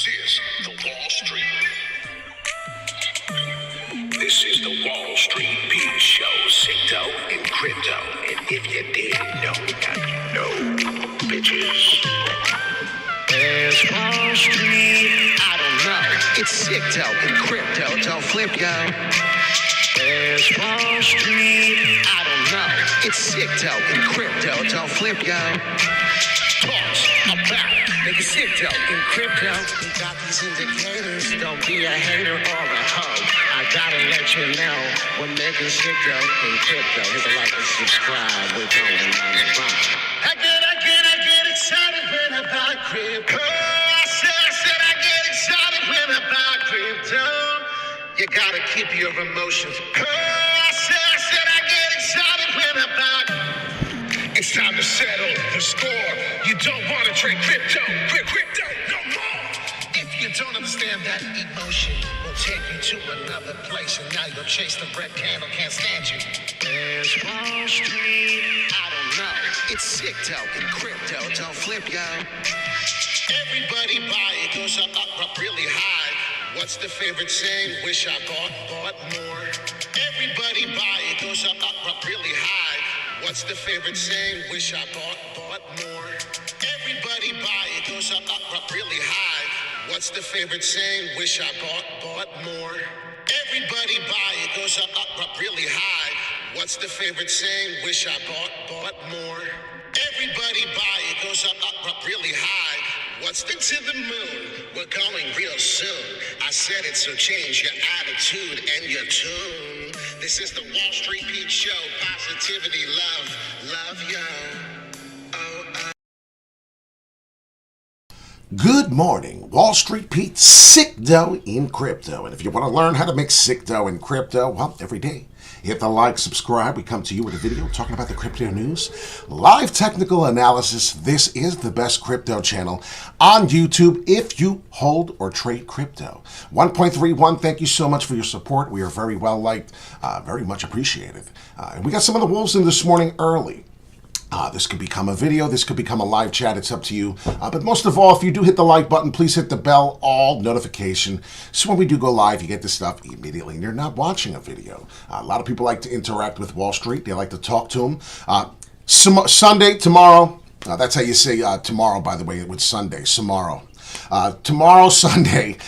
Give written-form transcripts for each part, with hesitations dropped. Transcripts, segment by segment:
This is the Wall Street. This is the Wall Street Beat Show, Crypto and Crypto. And if you didn't know, now you know, bitches. There's Wall Street. I don't know. It's Crypto and Crypto. Don't flip, yo. There's Wall Street. I don't know. It's Crypto and Crypto. Don't flip, yo. Talks about niggas crypto and crypto. We got these indicators. Don't be a hater or a hoe. I gotta let you know we're making crypto and crypto. Hit the like and subscribe. We're going on the run. I get excited when I buy crypto. I said I get excited when I buy crypto. You gotta keep your emotions. I said I get excited when I buy. It's time to settle the score. You don't want to trade crypto no more. If you don't understand that emotion, will take you to another place, and now you'll chase the red candle. Can't stand you. There's Wall Street. I don't know. It's crypto and crypto. Don't flip, yo. Everybody buy it, goes up really high. What's the favorite saying? Wish I bought more. Everybody buy it, goes up really high. What's the favorite saying? Wish I bought more. Everybody buy it, goes up really high. What's the favorite saying? Wish I bought more. Everybody buy it, goes up really high. What's the favorite saying? Wish I bought more. Everybody buy it, goes up really high. What's the to the moon? We're going real soon. I said it, so change your attitude and your tune. This is the Wall Street Beat Show. Positivity, love, yo. Good morning, Wall Street Pete, sick dough in crypto. And if you want to learn how to make sick dough in crypto, well, every day, hit the like, subscribe. We come to you with a video talking about the crypto news, live technical analysis. This is the best crypto channel on YouTube if you hold or trade crypto. 1.31, thank you so much for your support. We are very well liked, very much appreciated. And we got some of the wolves in this morning early. This could become a video, this could become a live chat, it's up to you. But most of all, if you do hit the like button, please hit the bell, all notification. So when we do go live, you get this stuff immediately and you're not watching a video. A lot of people like to interact with Wall Street. They like to talk to them. Sunday, tomorrow, that's how you say tomorrow, by the way, with Sunday, tomorrow. Tomorrow, Sunday.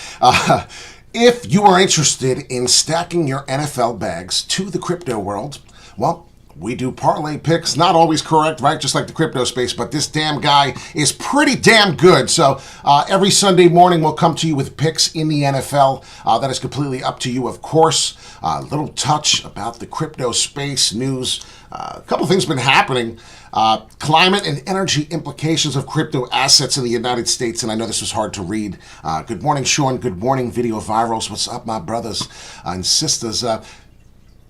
If you are interested in stacking your NFL bags to the crypto world, well, we do parlay picks, not always correct, right? Just like the crypto space, but this damn guy is pretty damn good. So every Sunday morning, we'll come to you with picks in the NFL. That is completely up to you, of course. A little touch about the crypto space news. A couple things been happening. Climate and energy implications of crypto assets in the United States. And I know this was hard to read. Good morning, Sean. Good morning, Video Virals. What's up, my brothers and sisters?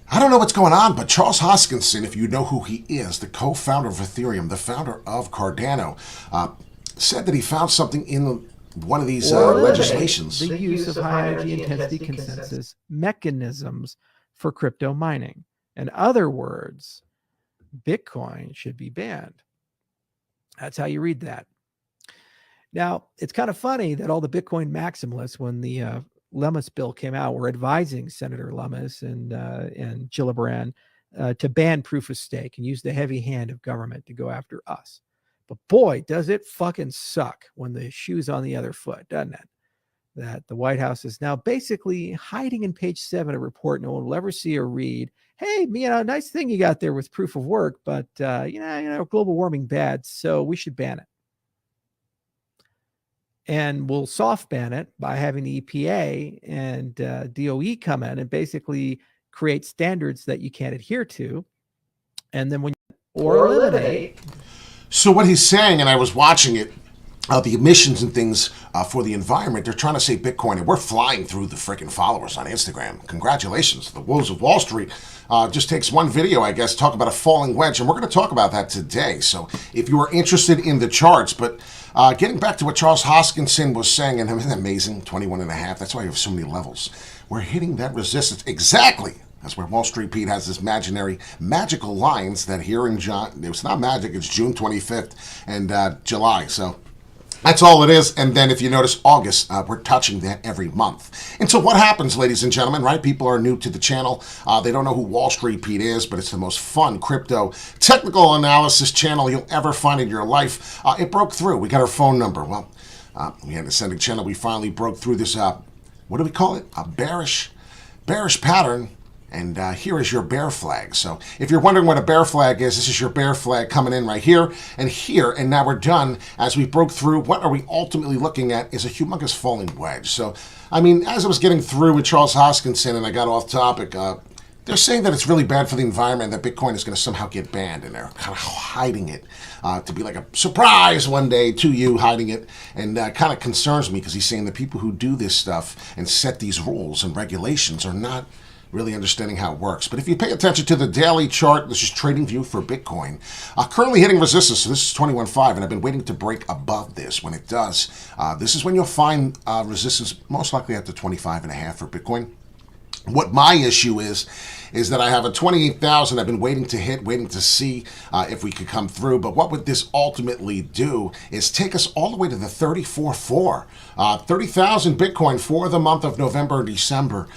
I don't know what's going on, but Charles Hoskinson, if you know who he is, the co-founder of Ethereum, the founder of Cardano, said that he found something in one of these legislations. The use of high energy intensity consensus mechanisms for crypto mining. In other words, Bitcoin should be banned. That's how you read that. Now, it's kind of funny that all the Bitcoin maximalists, when the Lummis bill came out, were advising Senator Lummis and Gillibrand to ban proof of stake and use the heavy hand of government to go after us. But boy, does it fucking suck when the shoe's on the other foot, doesn't it? That the White House is now basically hiding in page 7 of a report no one will ever see or read. Hey, nice thing you got there with proof of work, but global warming bad, so we should ban it. And we'll soft ban it by having the EPA and DOE come in and basically create standards that you can't adhere to. And then or eliminate. So what he's saying, and I was watching it, the emissions and things for the environment, they're trying to say Bitcoin, and we're flying through the freaking followers on Instagram. Congratulations. The Wolves of Wall Street just takes one video, I guess, talk about a falling wedge, and we're going to talk about that today. So if you are interested in the charts, but getting back to what Charles Hoskinson was saying, and isn't that amazing, 21.5, that's why you have so many levels. We're hitting that resistance exactly. That's where Wall Street Pete has this magical lines that here in it's not magic, it's June 25th and July. So That's all it is. And then if you notice August, we're touching that every month. And so what happens, ladies and gentlemen, right? People are new to the channel. They don't know who Wall Street Pete is, but it's the most fun crypto technical analysis channel you'll ever find in your life. It broke through. We got our phone number. Well, we had an ascending channel. We finally broke through this, what do we call it? A bearish pattern. And here is your bear flag. So if you're wondering what a bear flag is, this is your bear flag coming in right here and here. And now we're done. As we broke through, what are we ultimately looking at is a humongous falling wedge. So, I mean, as I was getting through with Charles Hoskinson and I got off topic, they're saying that it's really bad for the environment, that Bitcoin is going to somehow get banned. And they're kind of hiding it to be like a surprise one day to you, hiding it. And kind of concerns me because he's saying the people who do this stuff and set these rules and regulations are not really understanding how it works. But if you pay attention to the daily chart, this is trading view for Bitcoin. Currently hitting resistance, so this is 21.5, and I've been waiting to break above this. When it does, this is when you'll find resistance most likely at the 25.5 for Bitcoin. What my issue is that I have a 28,000 I've been waiting to hit, waiting to see if we could come through. But what would this ultimately do is take us all the way to the 34.4. 30,000 Bitcoin for the month of November and December.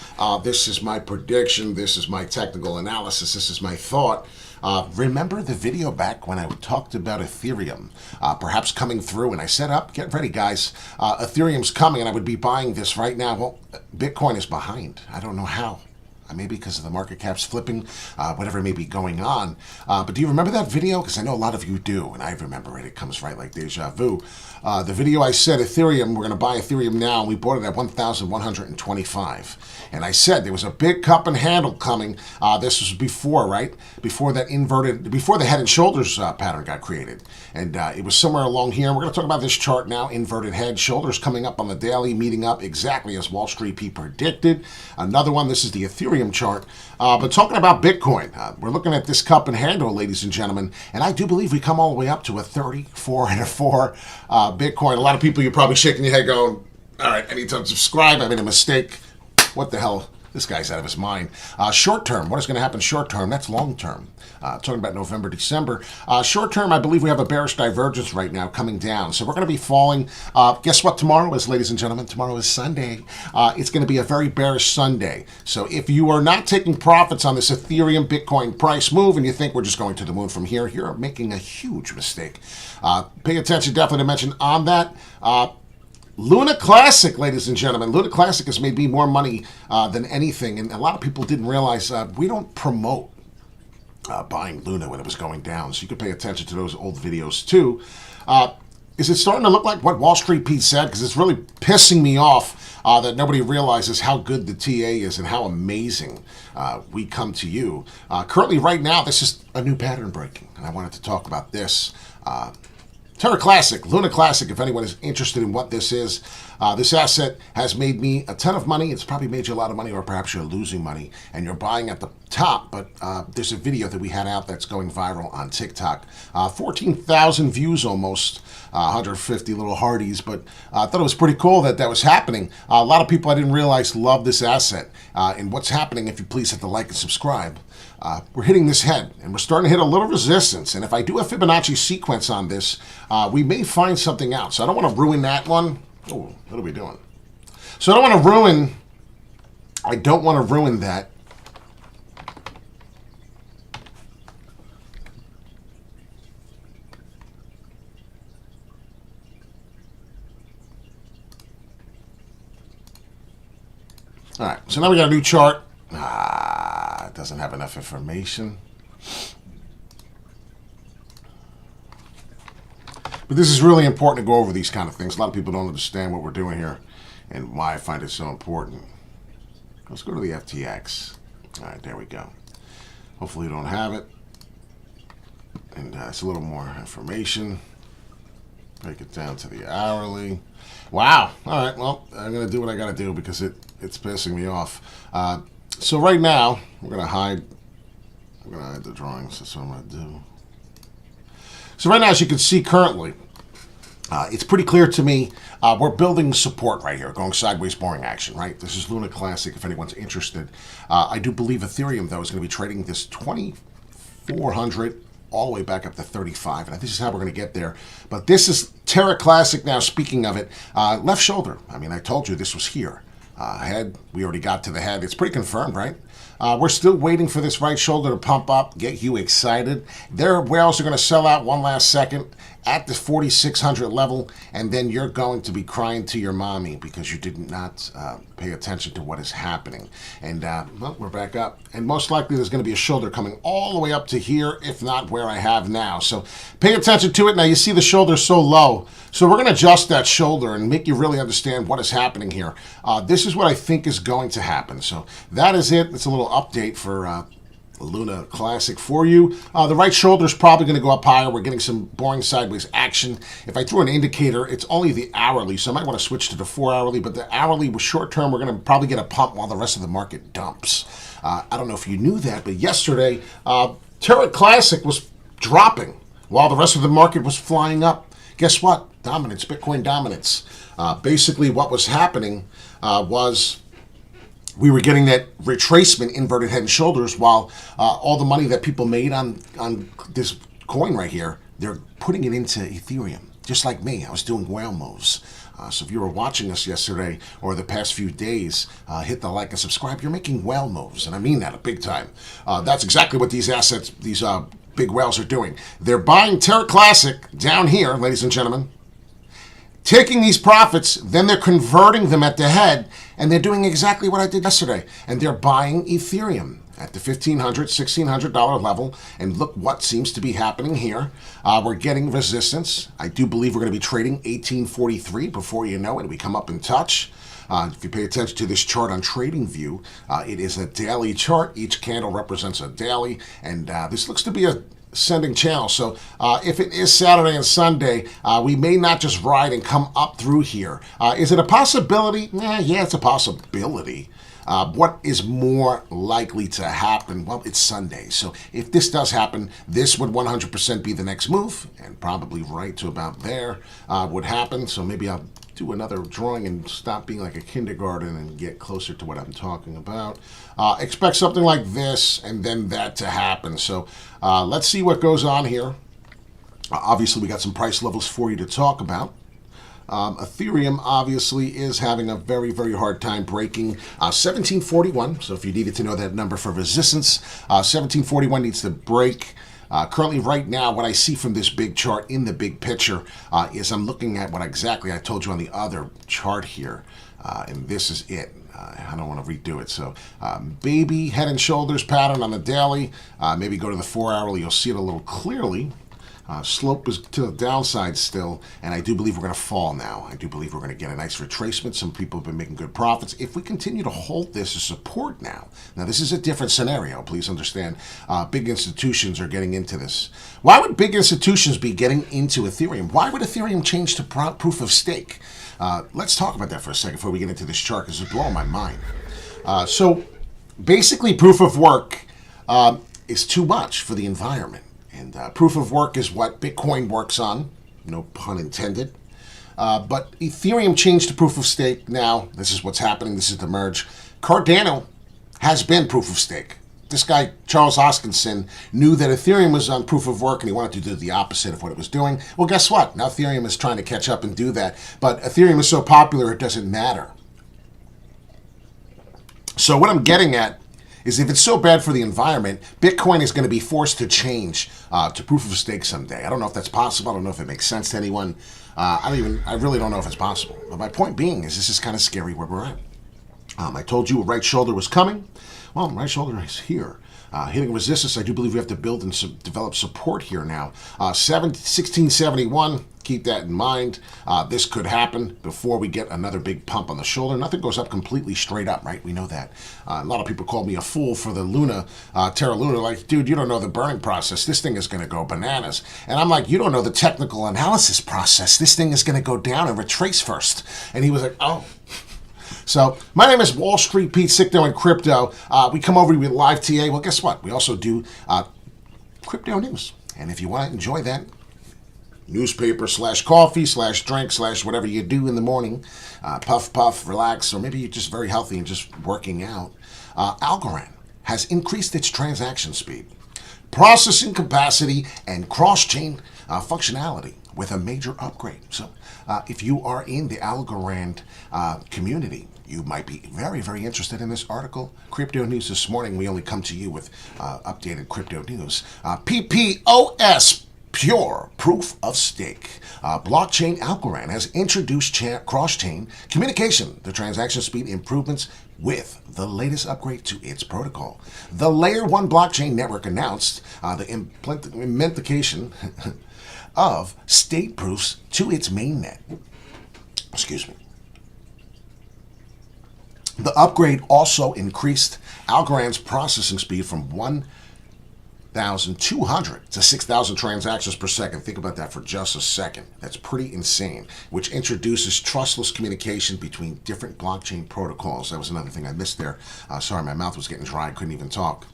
This is my prediction. This is my technical analysis. This is my thought. Remember the video back when I talked about Ethereum perhaps coming through, and I said, get ready, guys. Ethereum's coming, and I would be buying this right now. Well, Bitcoin is behind. I don't know how. Maybe because of the market caps flipping, whatever may be going on. But do you remember that video? Because I know a lot of you do, and I remember it. It comes right like deja vu. The video I said Ethereum, we're going to buy Ethereum now, and we bought it at 1,125. And I said there was a big cup and handle coming. This was before, right? Before that before the head and shoulders pattern got created. And it was somewhere along here. We're going to talk about this chart now. Inverted head, shoulders coming up on the daily, meeting up exactly as Wall Street Pete predicted. Another one, this is the Ethereum chart. But talking about Bitcoin, we're looking at this cup and handle, ladies and gentlemen, and I do believe we come all the way up to a 34.4 Bitcoin. A lot of people, you're probably shaking your head going, all right, I need to subscribe. I made a mistake. What the hell? This guy's out of his mind. Short term, what is going to happen short term? That's long term. Talking about November, December. Short term, I believe we have a bearish divergence right now coming down. So we're going to be falling. Guess what tomorrow is, ladies and gentlemen? Tomorrow is Sunday. It's going to be a very bearish Sunday. So if you are not taking profits on this Ethereum Bitcoin price move and you think we're just going to the moon from here, you're making a huge mistake. Pay attention definitely to mention on that. Luna Classic, ladies and gentlemen. Luna Classic has made me more money than anything. And a lot of people didn't realize we don't promote buying Luna when it was going down. So you could pay attention to those old videos too. Is it starting to look like what Wall Street Pete said? Because it's really pissing me off that nobody realizes how good the TA is and how amazing we come to you. Currently, right now, this is a new pattern breaking. And I wanted to talk about this. Terra Classic, Luna Classic, if anyone is interested in what this is. This asset has made me a ton of money. It's probably made you a lot of money, or perhaps you're losing money and you're buying at the top. But there's a video that we had out that's going viral on TikTok. 14,000 views almost, 150 little hearties. But I thought it was pretty cool that that was happening. A lot of people I didn't realize love this asset. And what's happening, if you please hit the like and subscribe. We're hitting this head, and we're starting to hit a little resistance. And if I do a Fibonacci sequence on this, we may find something out. So I don't want to ruin that one. Oh, what are we doing? So I don't want to ruin that. All right, so now we got a new chart. It doesn't have enough information. But this is really important to go over these kind of things. A lot of people don't understand what we're doing here and why I find it so important. Let's go to the FTX. All right, there we go. Hopefully you don't have it. And it's a little more information. Break it down to the hourly. Wow. All right, well, I'm going to do what I got to do because it's pissing me off. So right now, we're going to hide the drawings. That's what I'm going to do. So right now, as you can see currently, it's pretty clear to me we're building support right here, going sideways boring action, right? This is Luna Classic, if anyone's interested. I do believe Ethereum, though, is going to be trading this 2,400 all the way back up to 35, and this is how we're going to get there. But this is Terra Classic now, speaking of it. Left shoulder, I mean, I told you this was here. Head, we already got to the head. It's pretty confirmed, right? We're still waiting for this right shoulder to pump up, get you excited. Their whales are going to sell out one last second at the 4,600 level, and then you're going to be crying to your mommy because you did not pay attention to what is happening. And, well, we're back up. And most likely there's going to be a shoulder coming all the way up to here, if not where I have now. So pay attention to it. Now, you see the shoulder so low. So we're going to adjust that shoulder and make you really understand what is happening here. This is what I think is going to happen. So that is it. It's a little update for Luna Classic for you. The right shoulder is probably going to go up higher. We're getting some boring sideways action. If I threw an indicator, it's only the hourly, so I might want to switch to the 4 hourly, but the hourly was short term. We're going to probably get a pump while the rest of the market dumps. I don't know if you knew that, but yesterday, Terra Classic was dropping while the rest of the market was flying up. Guess what? Dominance, Bitcoin dominance. Basically, what was happening was we were getting that retracement, inverted head and shoulders, while all the money that people made on this coin right here, they're putting it into Ethereum. Just like me, I was doing whale moves. So if you were watching us yesterday or the past few days, hit the like and subscribe. You're making whale moves, and I mean that a big time. That's exactly what these assets, these big whales are doing. They're buying Terra Classic down here, ladies and gentlemen, taking these profits, then they're converting them at the head, and they're doing exactly what I did yesterday. And they're buying Ethereum at the $1,500, $1,600 level. And look what seems to be happening here. We're getting resistance. I do believe we're going to be trading 1843 before you know it. We come up and touch. If you pay attention to this chart on TradingView, it is a daily chart. Each candle represents a daily, and this looks to be a ascending channel. So if it is Saturday and Sunday, we may not just ride and come up through here. Is it a possibility? Yeah, it's a possibility. What is more likely to happen? Well, it's Sunday. So if this does happen, this would 100% be the next move, and probably right to about there would happen. So maybe I'll do another drawing and stop being like a kindergarten and get closer to what I'm talking about. Expect something like this and then that to happen. So let's see what goes on here. Obviously, we got some price levels for you to talk about. Ethereum obviously is having a very, very hard time breaking 1741. So if you needed to know that number for resistance, 1741 needs to break. Currently, right now, what I see from this big chart in the big picture is I'm looking at what exactly I told you on the other chart here. And this is it. I don't want to redo it. So baby head and shoulders pattern on the daily. Maybe go to the 4 hourly. You'll see it a little clearly. Slope is to the downside still, and I do believe we're going to fall now. I do believe we're going to get a nice retracement. Some people have been making good profits. If we continue to hold this as support now this is a different scenario. Please understand, big institutions are getting into this. Why would big institutions be getting into Ethereum? Why would Ethereum change to proof of stake? Let's talk about that for a second before we get into this chart, because it's blowing my mind. So basically, proof of work is too much for the environment. And proof of work is what Bitcoin works on, no pun intended. But Ethereum changed to proof of stake now. This is what's happening. This is the merge. Cardano has been proof of stake. This guy, Charles Hoskinson, knew that Ethereum was on proof of work and he wanted to do the opposite of what it was doing. Well, guess what? Now Ethereum is trying to catch up and do that. But Ethereum is so popular, it doesn't matter. So what I'm getting at is if it's so bad for the environment, Bitcoin is going to be forced to change to proof of stake someday. I don't know if that's possible. I don't know if it makes sense to anyone. I really don't know if it's possible. But my point being is this is kind of scary where we're at. I told you a right shoulder was coming. Well, right shoulder is here. Hitting resistance, I do believe we have to build and develop support here now. 1671, keep that in mind. This could happen before we get another big pump on the shoulder. Nothing goes up completely straight up, right? We know that. A lot of people called me a fool for the Luna, Terra Luna, like, dude, you don't know the burning process. This thing is going to go bananas. And I'm like, you don't know the technical analysis process. This thing is going to go down and retrace first. And he was like, oh. So my name is Wall Street Pete, Crypto and Crypto. We come over with live TA. Well, guess what? We also do crypto news. And if you want to enjoy that, newspaper / coffee / drink / whatever you do in the morning, puff, relax, or maybe you're just very healthy and just working out, Algorand has increased its transaction speed. processing capacity, and cross-chain functionality with a major upgrade. So if you are in the Algorand community, you might be very, very interested in this article. Crypto news this morning. We only come to you with updated crypto news. PPOS, Pure Proof of Stake. Blockchain Algorand has introduced cross-chain communication, the transaction speed improvements with the latest upgrade to its protocol. The Layer 1 blockchain network announced the implementation of state proofs to its mainnet. Excuse me. The upgrade also increased Algorand's processing speed from 1,200 to 6,000 transactions per second. Think about that for just a second. That's pretty insane, which introduces trustless communication between different blockchain protocols. That was another thing I missed there. Sorry, my mouth was getting dry. I couldn't even talk.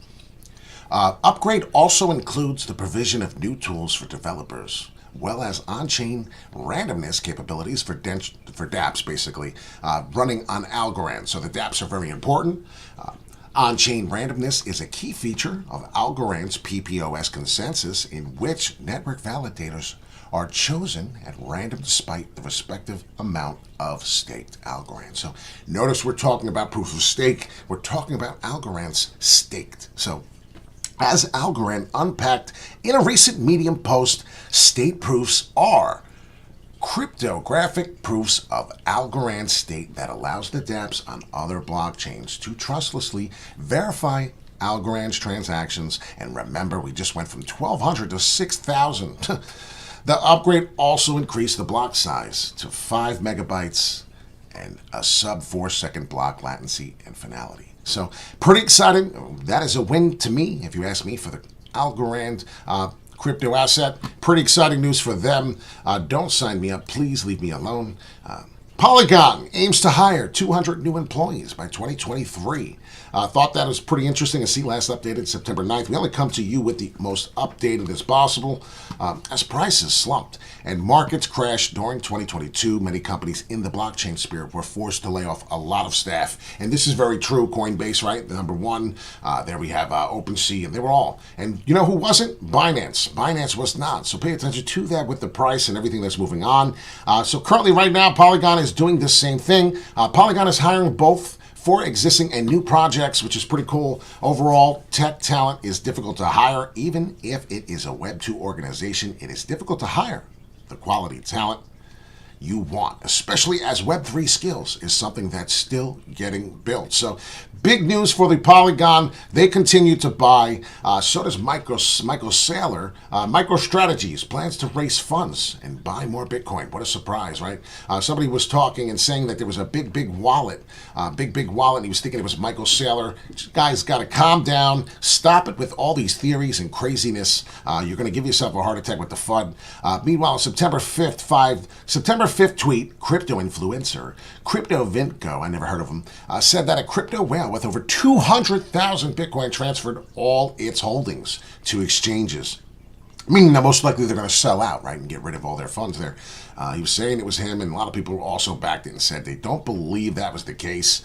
Upgrade also includes the provision of new tools for developers, well as on-chain randomness capabilities for dApps, basically, running on Algorand. So the dApps are very important. On-chain randomness is a key feature of Algorand's PPOS consensus, in which network validators are chosen at random despite the respective amount of staked Algorand. So notice we're talking about proof of stake. We're talking about Algorand's staked. So as Algorand unpacked in a recent Medium post, state proofs are cryptographic proofs of Algorand state that allows the dApps on other blockchains to trustlessly verify Algorand's transactions. And remember, we just went from 1,200 to 6,000. The upgrade also increased the block size to 5 megabytes and a sub 4-second block latency and finality. So pretty exciting. That is a win to me, if you ask me, for the Algorand crypto asset. Pretty exciting news for them. Don't sign me up. Please leave me alone. Polygon aims to hire 200 new employees by 2023. Thought that was pretty interesting to see. Last updated September 9th. We only come to you with the most updated as possible. As prices slumped and markets crashed during 2022, many companies in the blockchain sphere were forced to lay off a lot of staff. And this is very true. Coinbase, right? The number one. There we have OpenSea, and they were all. And you know who wasn't? Binance. Binance was not. So pay attention to that with the price and everything that's moving on. So currently, right now, Polygon is doing the same thing. Polygon is hiring both for existing and new projects, which is pretty cool. Overall, tech talent is difficult to hire. Even if it is a Web 2 organization, it is difficult to hire the quality talent you want, especially as Web3 skills is something that's still getting built. So big news for the Polygon. They continue to buy. So does Michael Saylor. MicroStrategies plans to raise funds and buy more Bitcoin. What a surprise, right? Somebody was talking and saying that there was a big wallet. And he was thinking it was Michael Saylor. Guys, got to calm down. Stop it with all these theories and craziness. You're going to give yourself a heart attack with the FUD. Meanwhile, September 5th tweet, crypto influencer, Crypto Vinco, I never heard of him, said that a crypto whale with over 200,000 Bitcoin transferred all its holdings to exchanges. Meaning that most likely they're going to sell out, right, and get rid of all their funds there. He was saying it was him, and a lot of people also backed it and said they don't believe that was the case.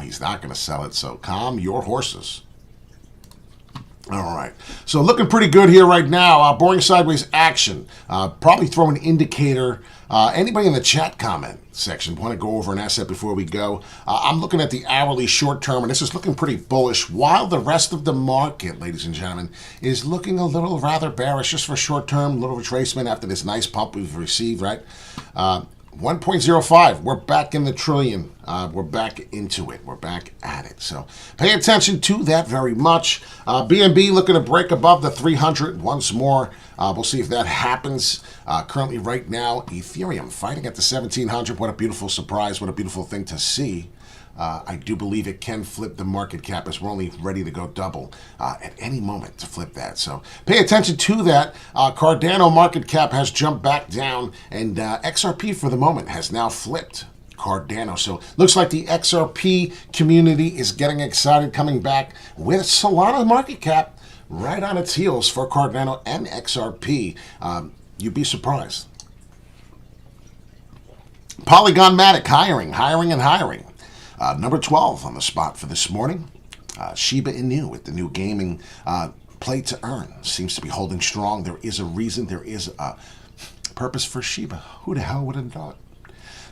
He's not going to sell it, so calm your horses. All right, so looking pretty good here right now. Boring sideways action. Probably throw an indicator. Anybody in the chat comment section want to go over an asset before we go? I'm looking at the hourly short term, and this is looking pretty bullish, while the rest of the market, ladies and gentlemen, is looking a little rather bearish just for short term, little retracement after this nice pump we've received, right? 1.05. We're back in the trillion. We're back into it. We're back at it. So pay attention to that very much. BNB looking to break above the 300 once more. We'll see if that happens. Currently, right now, Ethereum fighting at the 1700. What a beautiful surprise. What a beautiful thing to see. I do believe it can flip the market cap, as we're only ready to go double at any moment to flip that. So pay attention to that. Cardano market cap has jumped back down, and XRP for the moment has now flipped Cardano. So looks like the XRP community is getting excited, coming back with Solana market cap right on its heels for Cardano and XRP. You'd be surprised. Polygon-matic hiring. Number 12 on the spot for this morning. Shiba Inu with the new gaming play to earn seems to be holding strong. There is a reason. There is a purpose for Shiba. Who the hell would have thought?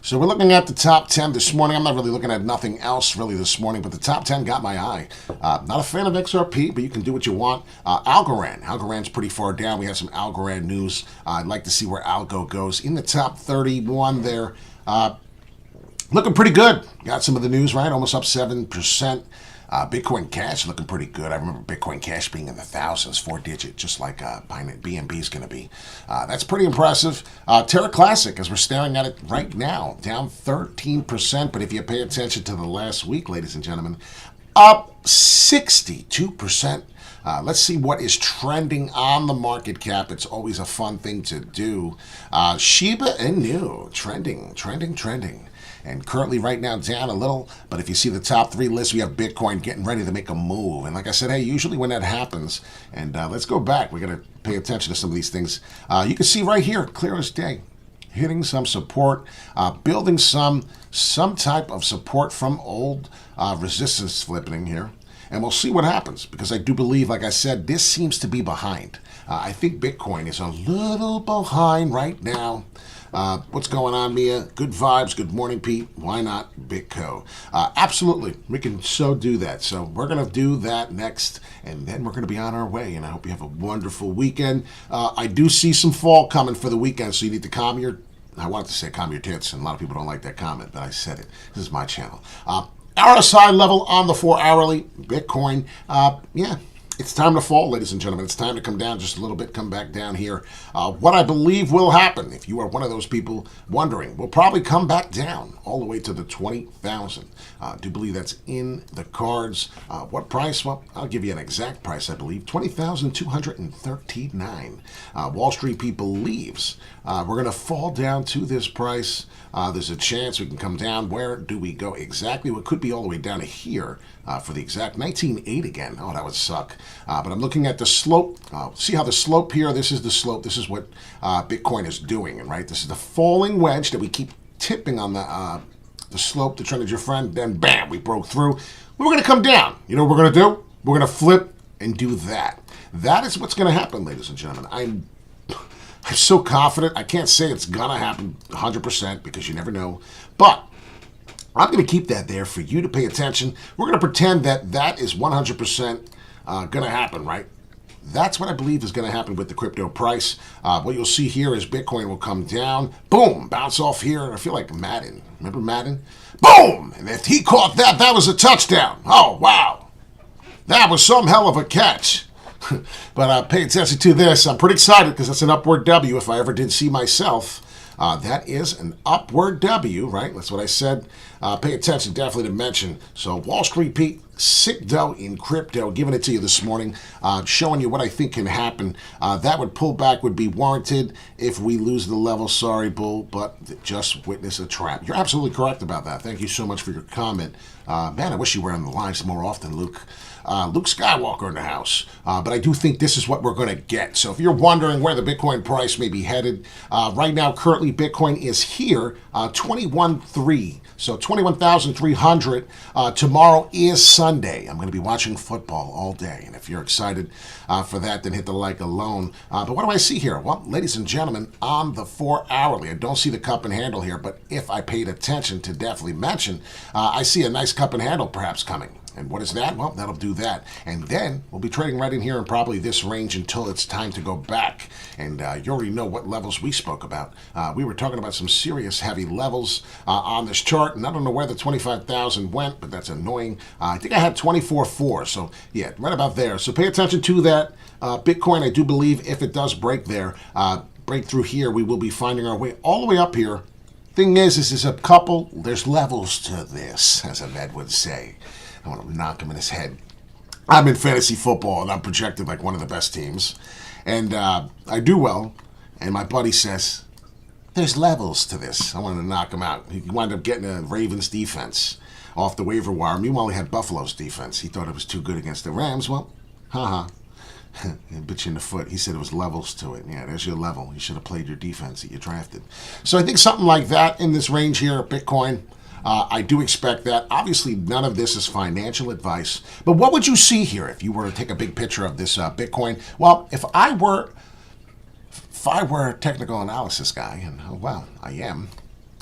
So we're looking at the top 10 this morning. I'm not really looking at nothing else really this morning, but the top 10 got my eye. Not a fan of XRP, but you can do what you want. Algorand's pretty far down. We have some Algorand news. I'd like to see where Algo goes. In the top 31 there, looking pretty good. Got some of the news right, almost up 7%. Bitcoin Cash looking pretty good. I remember Bitcoin Cash being in the thousands, 4-digit, just like BNB is going to be. That's pretty impressive. Terra Classic, as we're staring at it right now, down 13%. But if you pay attention to the last week, ladies and gentlemen, up 62%. Let's see what is trending on the market cap. It's always a fun thing to do. Shiba Inu, trending. And currently right now down a little, but if you see the top 3 lists, we have Bitcoin getting ready to make a move. And like I said, hey, usually when that happens, and let's go back, we got to pay attention to some of these things. You can see right here, clear as day, hitting some support, building some type of support from old resistance flipping here. And we'll see what happens, because I do believe, like I said, this seems to be behind. I think Bitcoin is a little behind right now. What's going on, Mia? Good vibes. Good morning, Pete. Why not Bitco? Absolutely. We can so do that. So we're going to do that next, and then we're going to be on our way. And I hope you have a wonderful weekend. I do see some fall coming for the weekend, so you need to calm your... I wanted to say calm your tits, and a lot of people don't like that comment, but I said it. This is my channel. RSI level on the 4-hourly. Bitcoin. Yeah. It's time to fall, ladies and gentlemen. It's time to come down just a little bit, come back down here. What I believe will happen, if you are one of those people wondering, will probably come back down all the way to the 20,000. I do believe that's in the cards. What price? Well, I'll give you an exact price, I believe. 20,239. Wall Street believes we're going to fall down to this price. There's a chance we can come down. Where do we go exactly? Well, it could be all the way down to here for the exact 19.8 again. Oh, that would suck. But I'm looking at the slope. See how the slope here, this is the slope. This is what Bitcoin is doing, right? This is the falling wedge that we keep tipping on the slope. The trend is your friend. Then, bam, we broke through. We're going to come down. You know what we're going to do? We're going to flip and do that. That is what's going to happen, ladies and gentlemen. I'm so confident. I can't say it's going to happen 100% because you never know. But I'm going to keep that there for you to pay attention. We're going to pretend that that is 100% going to happen, right? That's what I believe is going to happen with the crypto price. What you'll see here is Bitcoin will come down. Boom! Bounce off here. I feel like Madden. Remember Madden? Boom! And if he caught that, that was a touchdown. Oh, wow. That was some hell of a catch. But pay attention to this. I'm pretty excited because that's an upward W if I ever did see myself. That is an upward W, right? That's what I said. Pay attention, definitely to mention. So Wall Street Pete, sick dough in crypto, giving it to you this morning, showing you what I think can happen. That would pull back would be warranted if we lose the level. Sorry, bull, but just witness a trap. You're absolutely correct about that. Thank you so much for your comment. Man, I wish you were on the lives more often, Luke. Luke Skywalker in the house. But I do think this is what we're going to get. So if you're wondering where the Bitcoin price may be headed, right now, currently, Bitcoin is here, 21.3. So 21,300. Tomorrow is Sunday. I'm going to be watching football all day. And if you're excited for that, then hit the like alone. But what do I see here? Well, ladies and gentlemen, on the 4-hourly, I don't see the cup and handle here, but if I paid attention to definitely mention, I see a nice cup and handle perhaps coming. And what is that? Well, that'll do that. And then we'll be trading right in here in probably this range until it's time to go back. And you already know what levels we spoke about. We were talking about some serious heavy levels on this chart. And I don't know where the 25,000 went, but that's annoying. I think I had 24.4. So, yeah, right about there. So pay attention to that. Bitcoin, I do believe if it does break there, break through here, we will be finding our way all the way up here. Thing is, this is a couple, there's levels to this, as Ahmed would say. I want to knock him in his head. I'm in fantasy football, and I'm projected like one of the best teams. And I do well, and my buddy says, there's levels to this. I wanted to knock him out. He wound up getting a Ravens defense off the waiver wire. Meanwhile, he had Buffalo's defense. He thought it was too good against the Rams. Well, haha. Bit you in the foot. He said it was levels to it. Yeah, there's your level. You should have played your defense that you drafted. So I think something like that in this range here, Bitcoin. I do expect that. Obviously, none of this is financial advice. But what would you see here if you were to take a big picture of this Bitcoin? Well, if I were a technical analysis guy, and well, I am,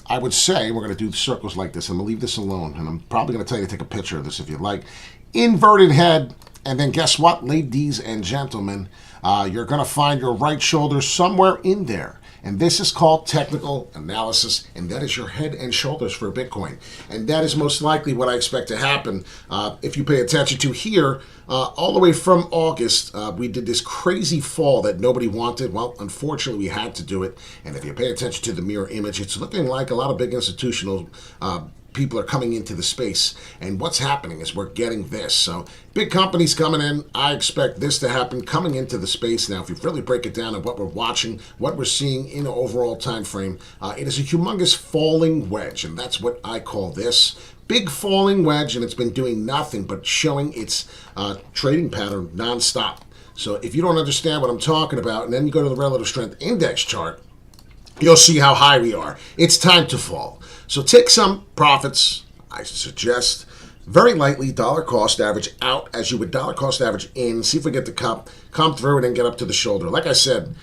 I would say we're going to do circles like this. I'm going to leave this alone, and I'm probably going to tell you to take a picture of this if you like. Inverted head, and then guess what, ladies and gentlemen? You're going to find your right shoulder somewhere in there. And this is called technical analysis, and that is your head and shoulders for Bitcoin. And that is most likely what I expect to happen. If you pay attention to here, all the way from August, we did this crazy fall that nobody wanted. Well, unfortunately, we had to do it. And if you pay attention to the mirror image, it's looking like a lot of big institutional people are coming into the space, and what's happening is we're getting this. So big companies coming in. I expect this to happen coming into the space. Now, if you really break it down at what we're watching, what we're seeing in an overall time frame, it is a humongous falling wedge, and that's what I call this. Big falling wedge, and it's been doing nothing but showing its trading pattern nonstop. So if you don't understand what I'm talking about, and then you go to the relative strength index chart, you'll see how high we are. It's time to fall. So take some profits, I suggest, very lightly, dollar cost average out as you would dollar cost average in. See if we get the come through and then get up to the shoulder. Like I said,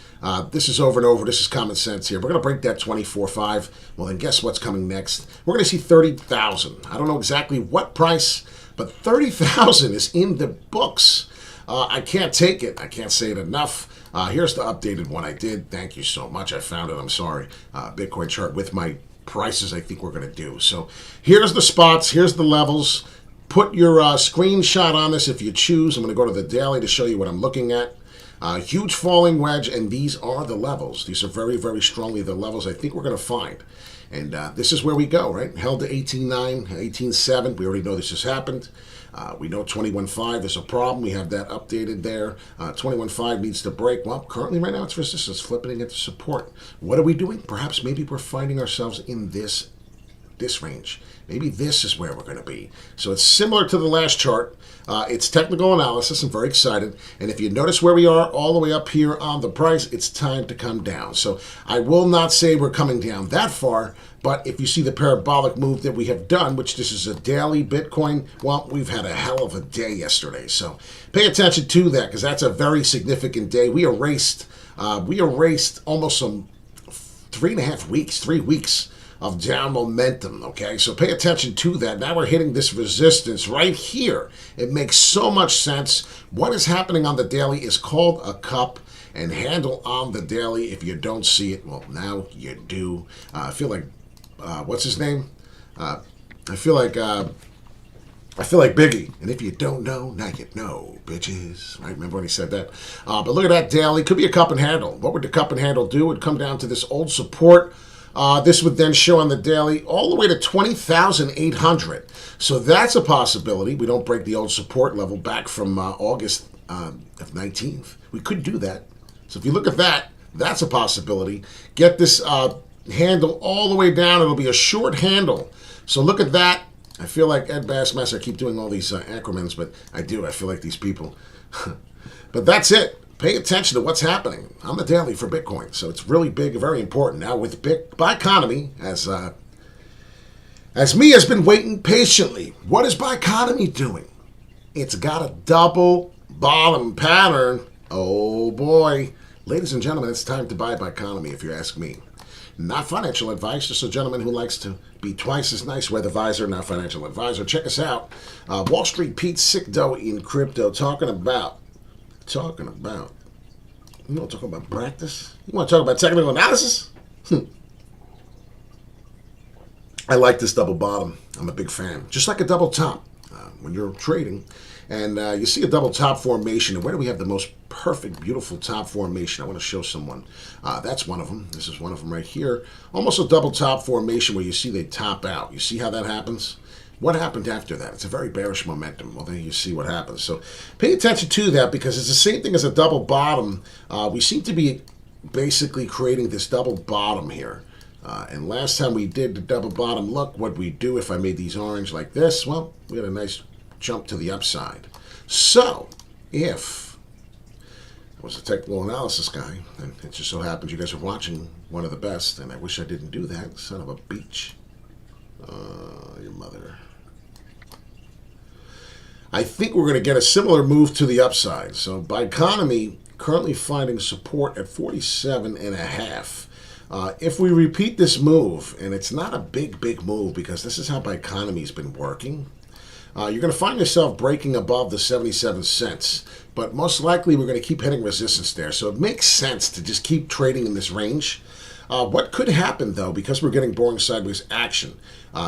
this is over and over. This is common sense here. We're going to break that 24.5. Well, then guess what's coming next? We're going to see 30,000. I don't know exactly what price, but 30,000 is in the books. I can't take it. I can't say it enough. Here's the updated one I did. Thank you so much. I found it. I'm sorry. Bitcoin chart with my prices I think we're going to do. So here's the spots. Here's the levels. Put your screenshot on this if you choose. I'm going to go to the daily to show you what I'm looking at. Huge falling wedge, and these are the levels. These are very, very strongly the levels I think we're going to find. And this is where we go, right? Held to 18.9, 18.7. We already know this has happened. We know 21.5 is a problem. We have that updated there. 21.5 needs to break. Well, currently right now it's resistance, flipping into support. What are we doing? Perhaps maybe we're finding ourselves in this range. Maybe this is where we're going to be. So it's similar to the last chart. It's technical analysis. I'm very excited. And if you notice where we are all the way up here on the price, it's time to come down. So I will not say we're coming down that far, but if you see the parabolic move that we have done, which this is a daily Bitcoin, well, we've had a hell of a day yesterday. So pay attention to that because that's a very significant day. We erased almost some 3 weeks of down momentum, okay? So pay attention to that. Now we're hitting this resistance right here. It makes so much sense. What is happening on the daily is called a cup and handle on the daily. If you don't see it, well, now you do. I feel like, what's his name? I feel like Biggie. And if you don't know, now you know, bitches. Right? Remember when he said that? But look at that daily. Could be a cup and handle. What would the cup and handle do? It would come down to this old support. This would then show on the daily all the way to 20,800. So that's a possibility. We don't break the old support level back from August of 19th. We could do that. So if you look at that, that's a possibility. Get this handle all the way down. It'll be a short handle. So look at that. I feel like Ed Bassmaster. I keep doing all these acronyms, but I do. I feel like these people. But that's it. Pay attention to what's happening on the daily for Bitcoin. So it's really big, very important. Now with Biconomy, as me has been waiting patiently, what is Biconomy doing? It's got a double bottom pattern. Oh boy. Ladies and gentlemen, it's time to buy Biconomy if you ask me. Not financial advice, just a gentleman who likes to be twice as nice with a visor, not financial advisor. Check us out. Wall Street Pete, sick dough in crypto, talking about. You want to talk about practice? You want to talk about technical analysis? I like this double bottom. I'm a big fan. Just like a double top when you're trading. And you see a double top formation. And where do we have the most perfect, beautiful top formation? I want to show someone. That's one of them. This is one of them right here. Almost a double top formation where you see they top out. You see how that happens? What happened after that? It's a very bearish momentum. Well, then you see what happens. So pay attention to that because it's the same thing as a double bottom. We seem to be basically creating this double bottom here. And last time we did the double bottom, look what we do if I made these orange like this. Well, we had a nice jump to the upside. So if I was a technical analysis guy, and it just so happens you guys are watching one of the best, and I wish I didn't do that, son of a beach. Your mother. I think we're going to get a similar move to the upside. So Biconomy currently finding support at 47.5. If we repeat this move, and it's not a big move because this is how Biconomy's been working, you're going to find yourself breaking above the 77 cents. But most likely we're going to keep hitting resistance there. So it makes sense to just keep trading in this range. What could happen, though, because we're getting boring sideways action,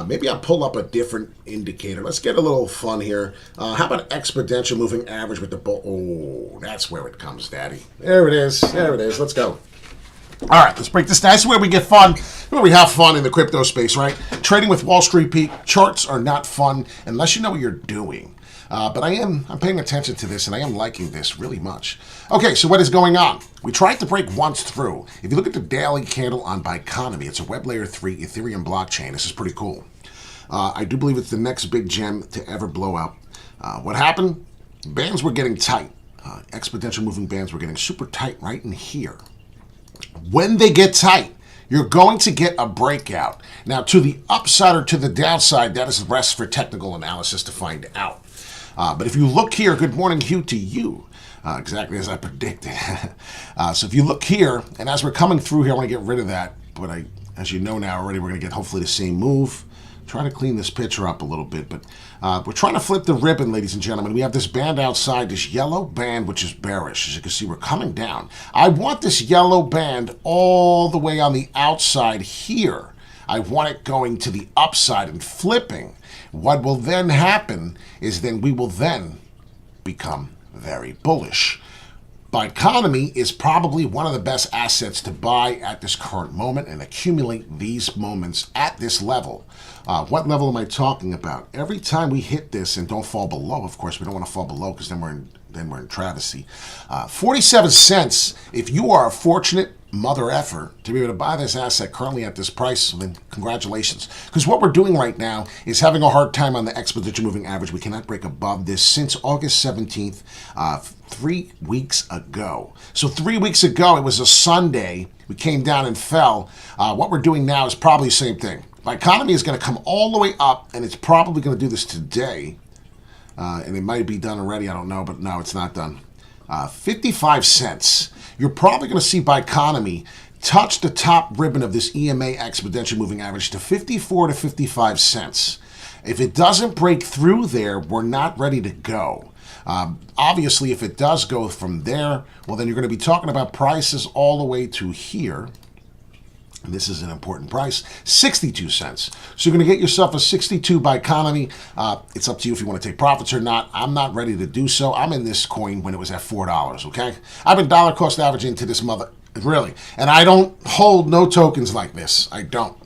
maybe I'll pull up a different indicator. Let's get a little fun here. How about exponential moving average with the bull? Oh, that's where it comes, Daddy. There it is. There it is. Let's go. All right, let's break this down. This is where we get fun, where we have fun in the crypto space, right? Trading with Wall Street Pete. Charts are not fun unless you know what you're doing. But I'm paying attention to this, and I am liking this really much. Okay, so what is going on? We tried to break once through. If you look at the daily candle on Biconomy, it's a web layer 3 Ethereum blockchain. This is pretty cool. I do believe it's the next big gem to ever blow up. What happened? Bands were getting tight. Exponential moving bands were getting super tight right in here. When they get tight, you're going to get a breakout. Now, to the upside or to the downside, that is the rest for technical analysis to find out. But if you look here, good morning, Hugh, to you. Exactly as I predicted. So if you look here, and as we're coming through here, I want to get rid of that. But as you know now already, we're going to get hopefully the same move. Try to clean this picture up a little bit. But we're trying to flip the ribbon, ladies and gentlemen. We have this band outside, this yellow band, which is bearish. As you can see, we're coming down. I want this yellow band all the way on the outside here. I want it going to the upside and flipping. What will then happen is then we will then become very bullish. Biconomy is probably one of the best assets to buy at this current moment and accumulate these moments at this level. What level am I talking about? Every time we hit this and don't fall below, of course, we don't want to fall below because then we're in travesty. 47 cents, if you are a fortunate mother effer to be able to buy this asset currently at this price, then congratulations. Because what we're doing right now is having a hard time on the exponential moving average. We cannot break above this since August 17th, 3 weeks ago. So 3 weeks ago, it was a Sunday. We came down and fell. What we're doing now is probably the same thing. Biconomy is going to come all the way up, and it's probably going to do this today. And it might be done already. I don't know, but no, it's not done. 55 cents. You're probably going to see Biconomy touch the top ribbon of this EMA exponential moving average to 54 to 55 cents. If it doesn't break through there, we're not ready to go. Obviously, if it does go from there, well, then you're going to be talking about prices all the way to here. And this is an important price, 62 cents. So you're going to get yourself a 62 Biconomy. It's up to you if you want to take profits or not. I'm not ready to do so. I'm in this coin when it was at $4, okay? I've been dollar cost averaging to this mother, really. And I don't hold no tokens like this. I don't.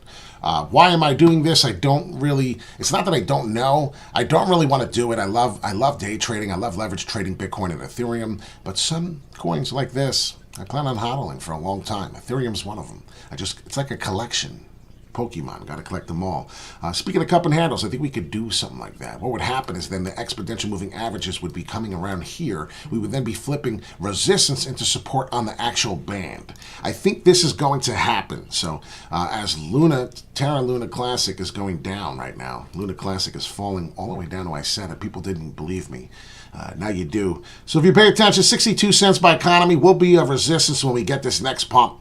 Why am I doing this? I don't really, it's not that I don't know. I don't really want to do it. I love day trading. I love leverage trading Bitcoin and Ethereum. But some coins like this, I plan on hodling for a long time. Ethereum's one of them. It's like a collection. Pokemon, got to collect them all. Speaking of cup and handles, I think we could do something like that. What would happen is then the exponential moving averages would be coming around here. We would then be flipping resistance into support on the actual band. I think this is going to happen. So as Terra Luna Classic is going down right now, Luna Classic is falling all the way down to I said it. People didn't believe me. Now you do. So if you pay attention, 62 cents Biconomy will be a resistance when we get this next pump.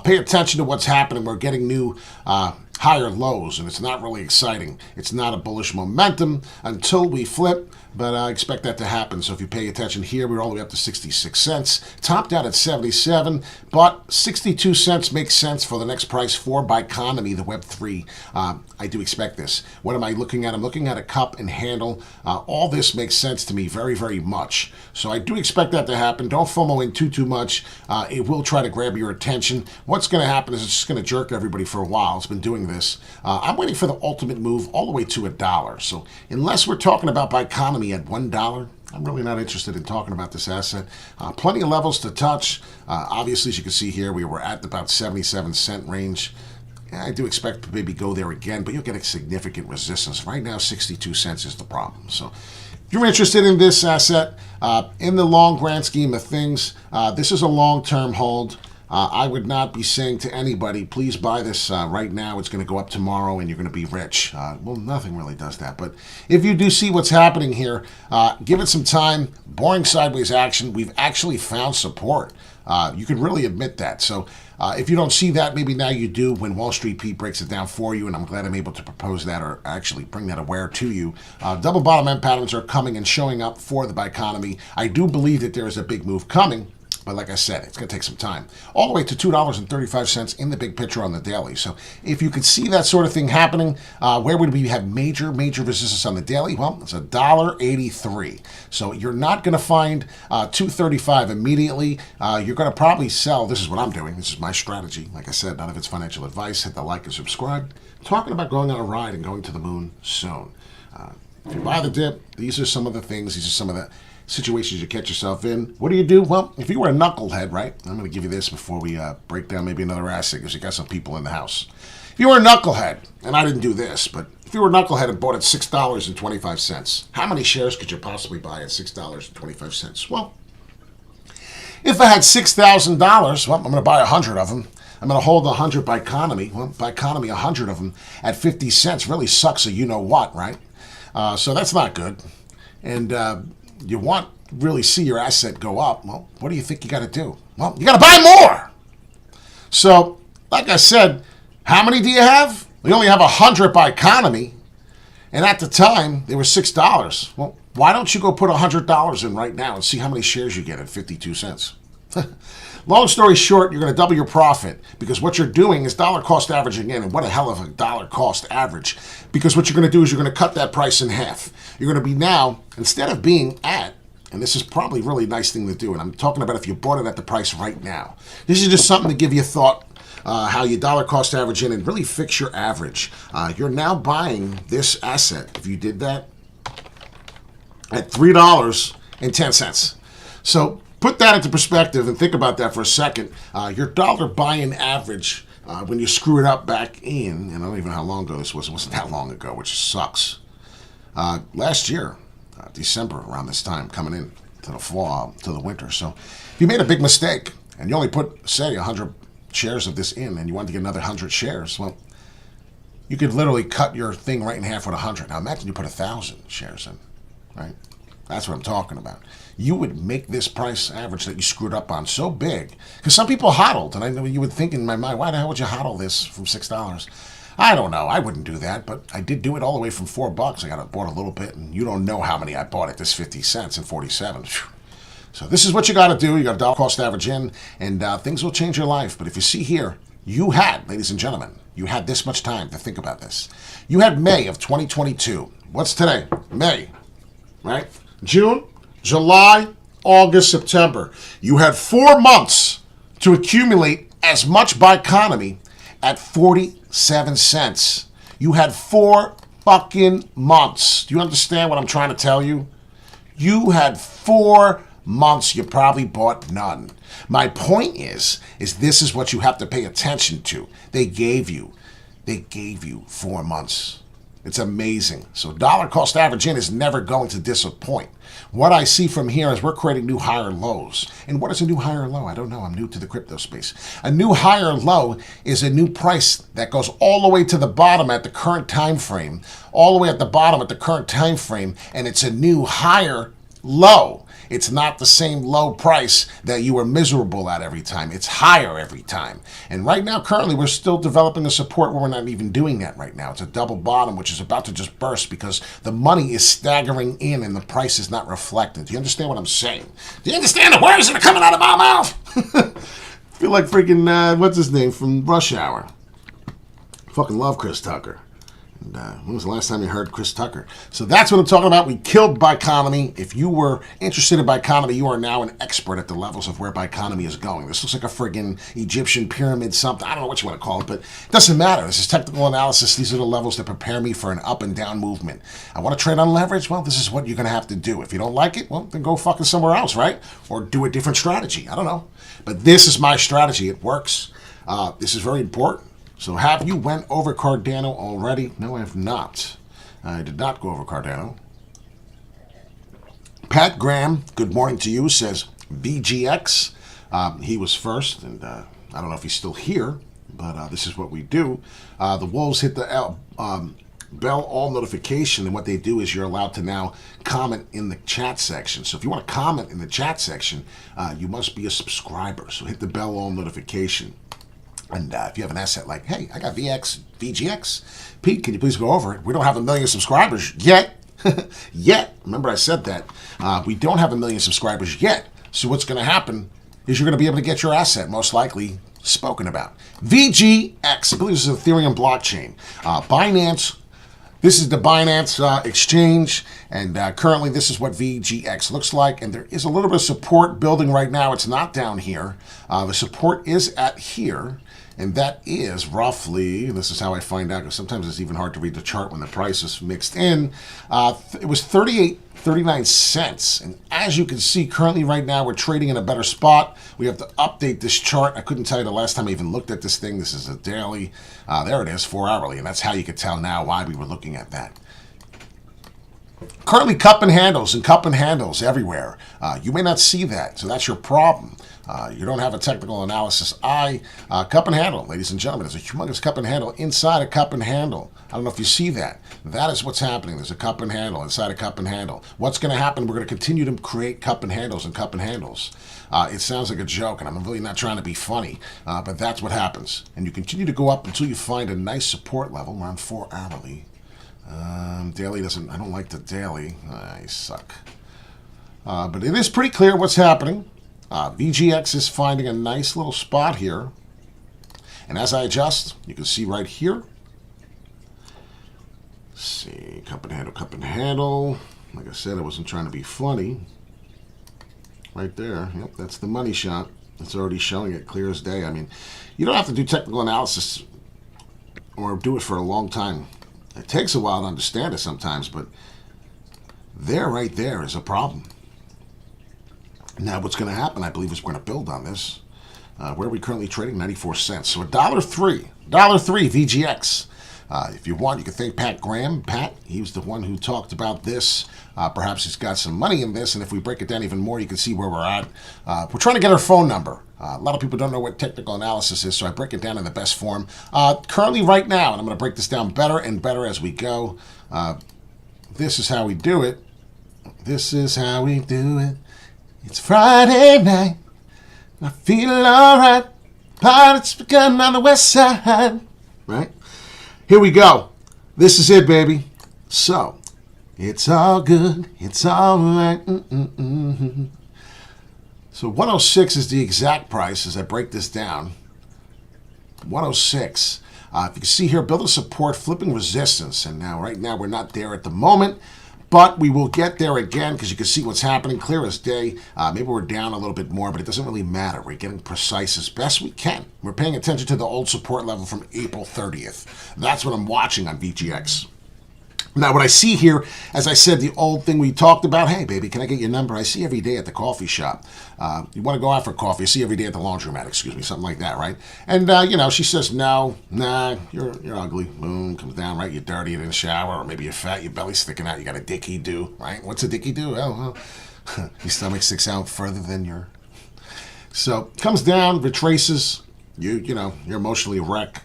Pay attention to what's happening. We're getting new higher lows, and it's not really exciting. It's not a bullish momentum until we flip, but I expect that to happen. So if you pay attention here, we're all the way up to 66 cents. Topped out at 77, but 62 cents makes sense for the next price for Biconomy, the Web3. I do expect this. What am I looking at? I'm looking at a cup and handle. All this makes sense to me very, very much. So I do expect that to happen. Don't FOMO in too much. It will try to grab your attention. What's going to happen is it's just going to jerk everybody for a while. It's been doing this. I'm waiting for the ultimate move all the way to $1. So unless we're talking about Biconomy at $1, I'm really not interested in talking about this asset. Plenty of levels to touch. Obviously, as you can see here, we were at about 77 cent range. I do expect to maybe go there again, but you'll get a significant resistance. Right now, 62 cents is the problem. So if you're interested in this asset, in the long grand scheme of things, this is a long-term hold. I would not be saying to anybody, please buy this right now. It's going to go up tomorrow and you're going to be rich. Well, nothing really does that. But if you do see what's happening here, give it some time. Boring sideways action. We've actually found support. You can really admit that. So if you don't see that, maybe now you do when Wall Street Pete breaks it down for you, and I'm glad I'm able to propose that or actually bring that aware to you. Double bottom end patterns are coming and showing up for the Biconomy. I do believe that there is a big move coming. But like I said, it's going to take some time. All the way to $2.35 in the big picture on the daily. So if you could see that sort of thing happening, where would we have major resistance on the daily? Well, it's $1.83. So you're not going to find $2.35 immediately. You're going to probably sell. This is what I'm doing. This is my strategy. Like I said, none of it's financial advice. Hit the like and subscribe. Talking about going on a ride and going to the moon soon. If you buy the dip, these are some of the things. These are some of the situations you catch yourself in. What do you do? Well, if you were a knucklehead, right? I'm going to give you this before we break down maybe another asset because you got some people in the house. If you were a knucklehead, and I didn't do this, but if you were a knucklehead and bought at $6.25, how many shares could you possibly buy at $6.25? Well, if I had $6,000, well, I'm going to buy 100 of them. I'm going to hold 100 Biconomy. Well, Biconomy, 100 of them at 50 cents really sucks a you-know-what, right? So that's not good. And you want to really see your asset go up. Well, what do you think you got to do? Well, you got to buy more. So, like I said, how many do you have? We only have 100 Biconomy. And at the time, they were $6. Well, why don't you go put $100 in right now and see how many shares you get at 52 cents? Long story short, you're going to double your profit because what you're doing is dollar cost averaging in, and what a hell of a dollar cost average. Because what you're going to do is you're going to cut that price in half. You're going to be now, instead of being at, and this is probably a really nice thing to do, and I'm talking about if you bought it at the price right now. This is just something to give you a thought, how you dollar cost average in and really fix your average. You're now buying this asset, if you did that, at $3.10. So put that into perspective and think about that for a second. Your dollar buying average, when you screw it up back in, and I don't even know how long ago this was. It wasn't that long ago, which sucks. Last year, December, around this time, coming in to the fall, to the winter. So if you made a big mistake and you only put, say, 100 shares of this in and you wanted to get another 100 shares, well, you could literally cut your thing right in half with 100. Now imagine you put 1,000 shares in, right? That's what I'm talking about. You would make this price average that you screwed up on so big. Because some people hodled, and I know you would think in my mind, why the hell would you hodl this from $6? I don't know. I wouldn't do that, but I did do it all the way from $4. I bought a little bit, and you don't know how many I bought at this 50 cents and 47. So this is what you got to do. You got to dollar cost average in, and things will change your life. But if you see here, you had, ladies and gentlemen, you had this much time to think about this. You had May of 2022. What's today? May, right? June, July, August, September. You had 4 months to accumulate as much Biconomy at 47 cents. You had 4 fucking months. Do you understand what I'm trying to tell you? You had 4 months. You probably bought none. My point is this is what you have to pay attention to. They gave you 4 months. It's amazing. So dollar cost average in is never going to disappoint. What I see from here is we're creating new higher lows. And what is a new higher low? I don't know. I'm new to the crypto space. A new higher low is a new price that goes all the way to the bottom at the current time frame, all the way at the bottom at the current time frame, and it's a new higher low. It's not the same low price that you were miserable at every time. It's higher every time. And right now, currently, we're still developing a support where we're not even doing that right now. It's a double bottom, which is about to just burst because the money is staggering in and the price is not reflected. Do you understand what I'm saying? Do you understand the words that are coming out of my mouth? I feel like freaking, what's his name from Rush Hour? Fucking love Chris Tucker. And, when was the last time you heard Chris Tucker? So that's what I'm talking about. We killed Biconomy. If you were interested in Biconomy, you are now an expert at the levels of where Biconomy is going. This looks like a friggin' Egyptian pyramid something. I don't know what you want to call it, but it doesn't matter. This is technical analysis. These are the levels that prepare me for an up and down movement. I want to trade on leverage? Well, this is what you're going to have to do. If you don't like it, well, then go fucking somewhere else, right? Or do a different strategy. I don't know. But this is my strategy. It works. This is very important. So have you went over Cardano already? No, I have not. I did not go over Cardano. Pat Graham, good morning to you, says VGX. He was first, and I don't know if he's still here, but this is what we do. The wolves hit the bell all notification, and what they do is you're allowed to now comment in the chat section. So if you want to comment in the chat section, you must be a subscriber. So hit the bell all notification. And if you have an asset like, hey, I got VGX, Pete, can you please go over it? We don't have 1 million subscribers yet. Yet. Remember I said that. We don't have 1 million subscribers yet. So what's going to happen is you're going to be able to get your asset most likely spoken about. VGX, I believe this is Ethereum blockchain. Binance, this is the Binance exchange, and currently this is what VGX looks like, and there is a little bit of support building right now. It's not down here. The support is at here, and that is roughly, this is how I find out, because sometimes it's even hard to read the chart when the price is mixed in. It was 39 cents, and as you can see, currently right now we're trading in a better spot. We have to update this chart. I couldn't tell you the last time I even looked at this thing. This is a daily. There it is, 4 hourly, and that's how you could tell now why we were looking at that. Currently cup and handles everywhere. You may not see that, so that's your problem. You don't have a technical analysis eye. Cup and handle, ladies and gentlemen, there's a humongous cup and handle inside a cup and handle. I don't know if you see that. That is what's happening. There's a cup and handle inside a cup and handle. What's going to happen? We're going to continue to create cup and handles and cup and handles. It sounds like a joke, and I'm really not trying to be funny, but that's what happens. And you continue to go up until you find a nice support level around 4 hourly. Daily doesn't, I don't like the daily. I suck. But it is pretty clear what's happening. VGX is finding a nice little spot here. And as I adjust, you can see right here. Let's see, cup and handle. Like I said, I wasn't trying to be funny. Right there. Yep, that's the money shot. It's already showing it clear as day. I mean, you don't have to do technical analysis or do it for a long time. It takes a while to understand it sometimes, but there, right there, is a problem. Now, what's going to happen, I believe, is we're going to build on this. Where are we currently trading? 94 cents. So $1.03 VGX. If you want, you can thank Pat Graham. Pat, he was the one who talked about this. Perhaps he's got some money in this, and if we break it down even more, you can see where we're at. We're trying to get our phone number. A lot of people don't know what technical analysis is, so I break it down in the best form. Currently, right now, and I'm going to break this down better and better as we go. This is how we do it. This is how we do it. It's Friday night. I feel all right. Party's begun on the west side. Right? Here we go. This is it, baby. So, it's all good. It's all right. So 106 is the exact price as I break this down. 106. If you can see here, building support, flipping resistance. And now, right now, we're not there at the moment. But we will get there again because you can see what's happening clear as day. Maybe we're down a little bit more, but it doesn't really matter. We're getting precise as best we can. We're paying attention to the old support level from April 30th. That's what I'm watching on VGX. Now, what I see here, as I said, the old thing we talked about, hey, baby, can I get your number? I see every day at the coffee shop. You want to go out for coffee? I see every day at the laundromat, excuse me, something like that, right? And, you know, she says, no, nah, you're ugly. Boom, comes down, right? You're dirty, you didn't shower, or maybe you're fat, your belly's sticking out, you got a dicky-do, right? What's a dicky-do? Oh, well, your stomach sticks out further than your... So, comes down, retraces, you know, you're emotionally wrecked.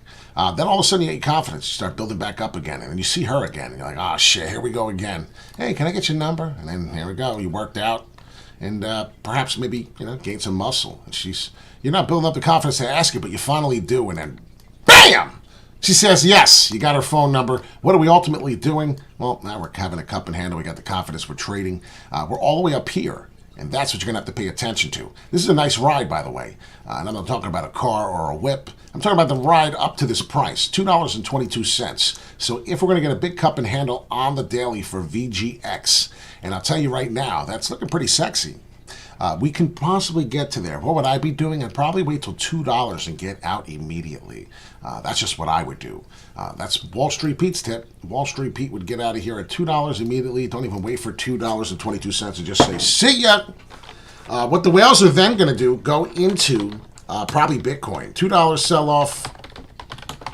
Then all of a sudden you get confidence. You start building back up again. And then you see her again. And you're like, oh, shit, here we go again. Hey, can I get your number? And then here we go. You worked out. And perhaps maybe, you know, gain some muscle. And you're not building up the confidence to ask her, but you finally do. And then, bam! She says yes. You got her phone number. What are we ultimately doing? Well, now we're having a cup and handle. We got the confidence. We're trading. We're all the way up here. And that's what you're going to have to pay attention to. This is a nice ride, by the way. And I'm not talking about a car or a whip. I'm talking about the ride up to this price, $2.22. So if we're going to get a big cup and handle on the daily for VGX, and I'll tell you right now, that's looking pretty sexy. We can possibly get to there. What would I be doing? I'd probably wait till $2 and get out immediately. That's just what I would do. That's Wall Street Pete's tip. Wall Street Pete would get out of here at $2 immediately. Don't even wait for $2.22 and just say, see ya. What the whales are then going to do, go into probably Bitcoin. $2 sell-off,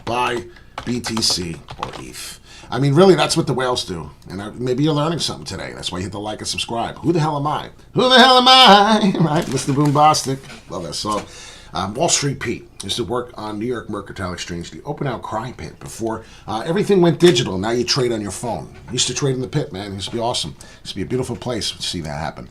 buy BTC or ETH. I mean, really, that's what the whales do. And maybe you're learning something today. That's why you hit the like and subscribe. Who the hell am I? Who the hell am I? Right? Mr. Boombastic. Love that song. Wall Street Pete used to work on New York Mercantile Exchange, the open out cry pit, before everything went digital. Now you trade on your phone. Used to trade in the pit, man. It used to be awesome. It used to be a beautiful place to see that happen.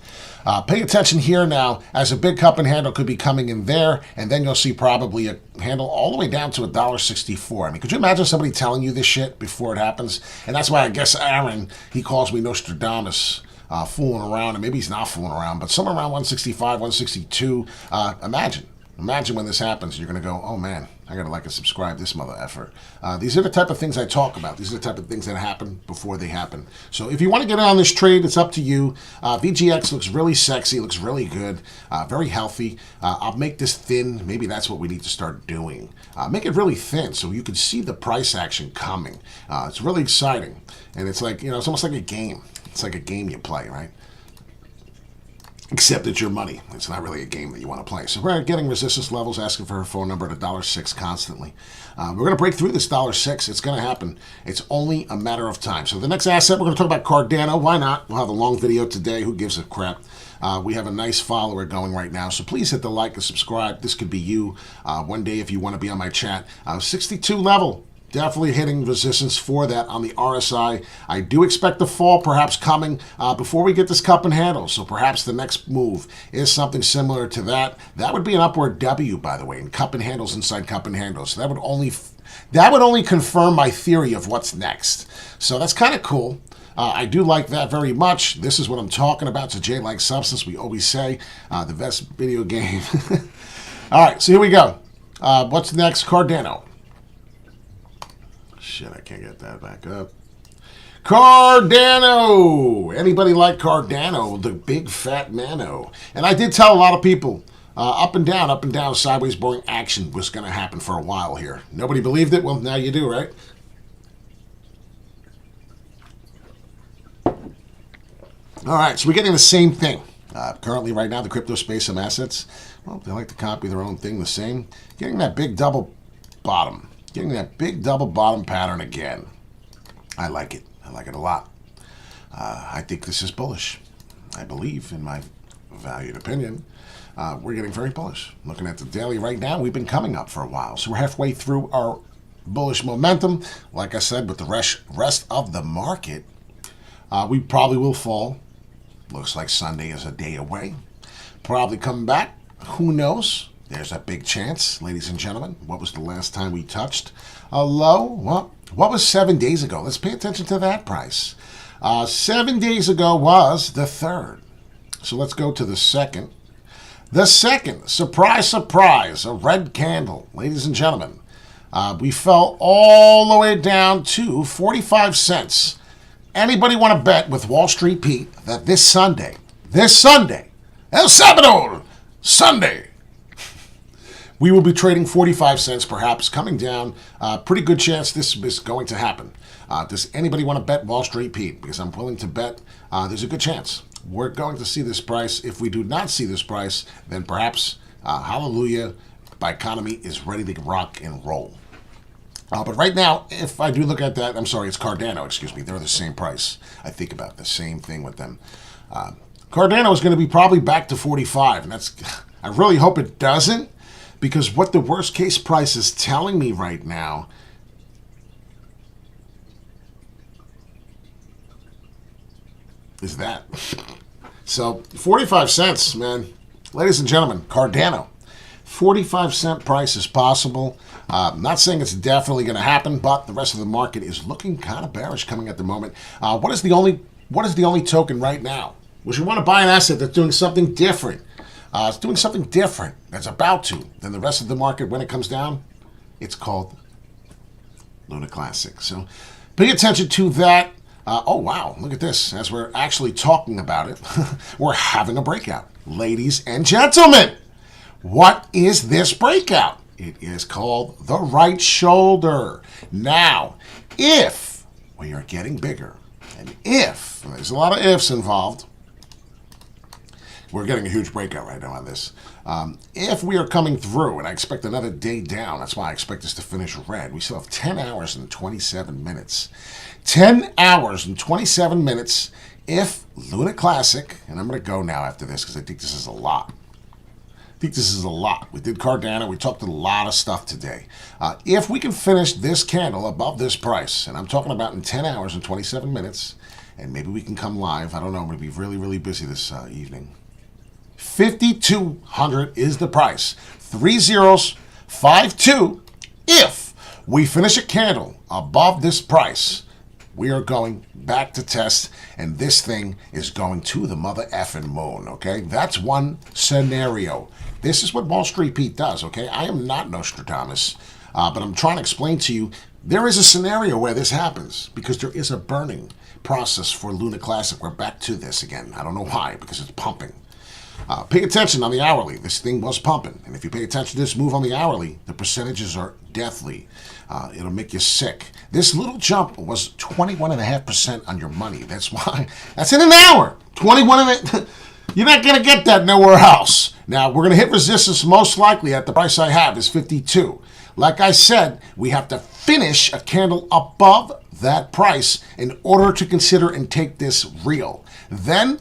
Pay attention here now, as a big cup and handle could be coming in there, and then you'll see probably a handle all the way down to $1.64. I mean, could you imagine somebody telling you this shit before it happens? And that's why I guess Aaron, he calls me Nostradamus. Fooling around, and maybe he's not fooling around, but somewhere around 165, 162. Imagine when this happens, you're going to go, oh man, I got to like and subscribe this mother effer. These are the type of things I talk about. These are the type of things that happen before they happen. So if you want to get on this trade, it's up to you. VGX looks really sexy, looks really good, very healthy. I'll make this thin. Maybe that's what we need to start doing. Make it really thin so you can see the price action coming. It's really exciting. And it's like, it's almost like a game. It's like a game you play, right? Except it's your money. It's not really a game that you want to play. So we're getting resistance levels, asking for her phone number at $1.06 constantly. We're going to break through this $1.06. It's going to happen. It's only a matter of time. So the next asset, we're going to talk about Cardano. Why not? We'll have a long video today. Who gives a crap? We have a nice follower going right now. So please hit the like and subscribe. This could be you one day if you want to be on my chat. 62 level. Definitely hitting resistance for that on the RSI. I do expect the fall perhaps coming before we get this cup and handle. So perhaps the next move is something similar to that. That would be an upward W, by the way, and cup and handles inside cup and handles. So that would only confirm my theory of what's next. So that's kind of cool. I do like that very much. This is what I'm talking about. It's a J-like substance. We always say the best video game. All right, so here we go. What's next? Cardano. Shit, I can't get that back up. Cardano! Anybody like Cardano? The big fat mano. And I did tell a lot of people, up and down, sideways, boring action was going to happen for a while here. Nobody believed it? Well, now you do, right? All right, so we're getting the same thing. Currently, right now, the crypto space, some assets, well, they like to copy their own thing the same. Getting that big double bottom. Getting that big double bottom pattern again. I like it. I like it a lot. I think this is bullish. I believe, in my valued opinion, we're getting very bullish. Looking at the daily right now, we've been coming up for a while. So we're halfway through our bullish momentum. Like I said, with the rest of the market, we probably will fall. Looks like Sunday is a day away. Probably coming back. Who knows? There's a big chance, ladies and gentlemen. What was the last time we touched a low? Well, what was 7 days ago? Let's pay attention to that price. 7 days ago was the 3rd. So let's go to the 2nd. The 2nd, surprise, surprise, a red candle. Ladies and gentlemen, we fell all the way down to 45 cents. Anybody want to bet with Wall Street Pete that this Sunday, El Salvador, Sunday, we will be trading 45 cents perhaps, coming down. Pretty good chance this is going to happen. Does anybody want to bet Wall Street Pete? Because I'm willing to bet there's a good chance. We're going to see this price. If we do not see this price, then perhaps, hallelujah, Biconomy is ready to rock and roll. But right now, if I do look at that, I'm sorry, it's Cardano, excuse me. They're the same price. I think about the same thing with them. Cardano is going to be probably back to 45, and that's, I really hope it doesn't. Because what the worst case price is telling me right now is that. So 45 cents, man. Ladies and gentlemen, Cardano. 45-cent price is possible. I'm not saying it's definitely going to happen, but the rest of the market is looking kind of bearish coming at the moment. What is the only token right now? Would you want to buy an asset that's doing something different? It's doing something different that's about to than the rest of the market when it comes down. It's called Luna Classic. So pay attention to that. Oh, wow. Look at this. As we're actually talking about it, we're having a breakout. Ladies and gentlemen, what is this breakout? It is called the right shoulder. Now, if we are getting bigger, and if, and there's a lot of ifs involved, we're getting a huge breakout right now on this. If we are coming through, and I expect another day down, that's why I expect this to finish red. We still have 10 hours and 27 minutes. 10 hours and 27 minutes if Luna Classic, and I'm going to go now after this because I think this is a lot. think this is a lot. We did Cardano. We talked a lot of stuff today. If we can finish this candle above this price, and I'm talking about in 10 hours and 27 minutes, and maybe we can come live. I don't know. I'm going to be really, really busy this evening. 5,200 is the price. 3052. If we finish a candle above this price, we are going back to test, and this thing is going to the mother effing moon, okay? That's one scenario. This is what Wall Street Pete does, okay? I am not Nostradamus, but I'm trying to explain to you there is a scenario where this happens because there is a burning process for Luna Classic. We're back to this again. I don't know why, because it's pumping. Pay attention on the hourly. This thing was pumping. And if you pay attention to this move on the hourly, the percentages are deathly. It'll make you sick. This little jump was 21.5% on your money. That's why. That's in an hour. 21. You're not going to get that nowhere else. Now, we're going to hit resistance most likely at the price I have is 52. Like I said, we have to finish a candle above that price in order to consider and take this real. Then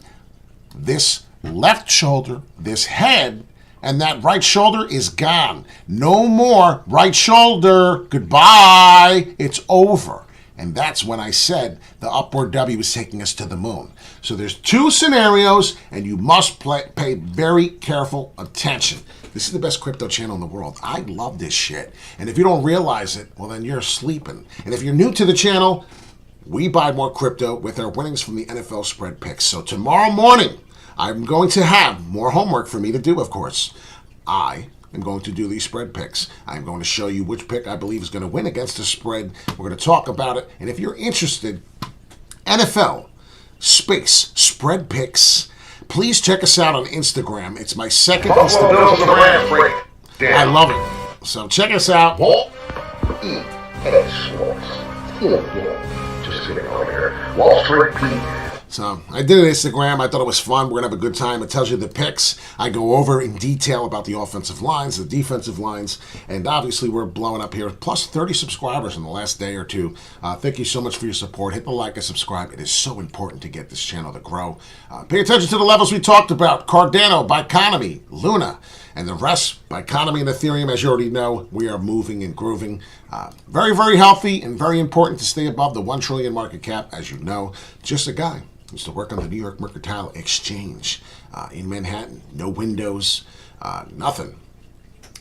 this left shoulder, this head, and that right shoulder is gone. No more right shoulder. Goodbye. It's over. And that's when I said the upward W is taking us to the moon. So there's two scenarios, and you must pay very careful attention. This is the best crypto channel in the world. I love this shit. And if you don't realize it, well, then you're sleeping. And if you're new to the channel, we buy more crypto with our winnings from the NFL spread picks. So tomorrow morning, I'm going to have more homework for me to do, of course. I am going to do these spread picks. I'm going to show you which pick I believe is going to win against the spread. We're going to talk about it. And if you're interested, NFL space spread picks, please check us out on Instagram. It's my second Instagram. I love it. So check us out. Just sitting over here. Wall Street Pete. So I did an Instagram. I thought it was fun. We're going to have a good time. It tells you the picks. I go over in detail about the offensive lines, the defensive lines, and obviously we're blowing up here. Plus 30 subscribers in the last day or two. Thank you so much for your support. Hit the like and subscribe. It is so important to get this channel to grow. Pay attention to the levels we talked about. Cardano, Biconomy, Luna, and the rest. Biconomy and Ethereum, as you already know, we are moving and grooving. Very, very healthy and very important to stay above the 1 trillion market cap, as you know. Just a guy used to work on the New York Mercantile Exchange in Manhattan. No windows, nothing.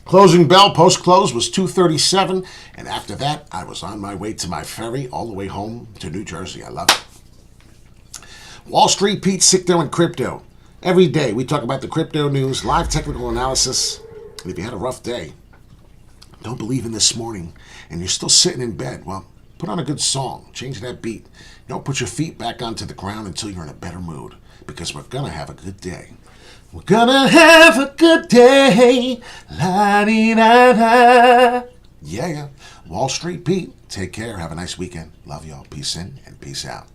Closing bell post-close was 2:37, and after that, I was on my way to my ferry all the way home to New Jersey. I love it. Wall Street Pete, Crypto and Crypto. Every day we talk about the crypto news, live technical analysis. And if you had a rough day, don't believe in this morning, and you're still sitting in bed, well, put on a good song. Change that beat. Don't put your feet back onto the ground until you're in a better mood, because we're going to have a good day. We're going to have a good day. La-di-da-da. Yeah. Wall Street Pete. Take care. Have a nice weekend. Love y'all. Peace in and peace out.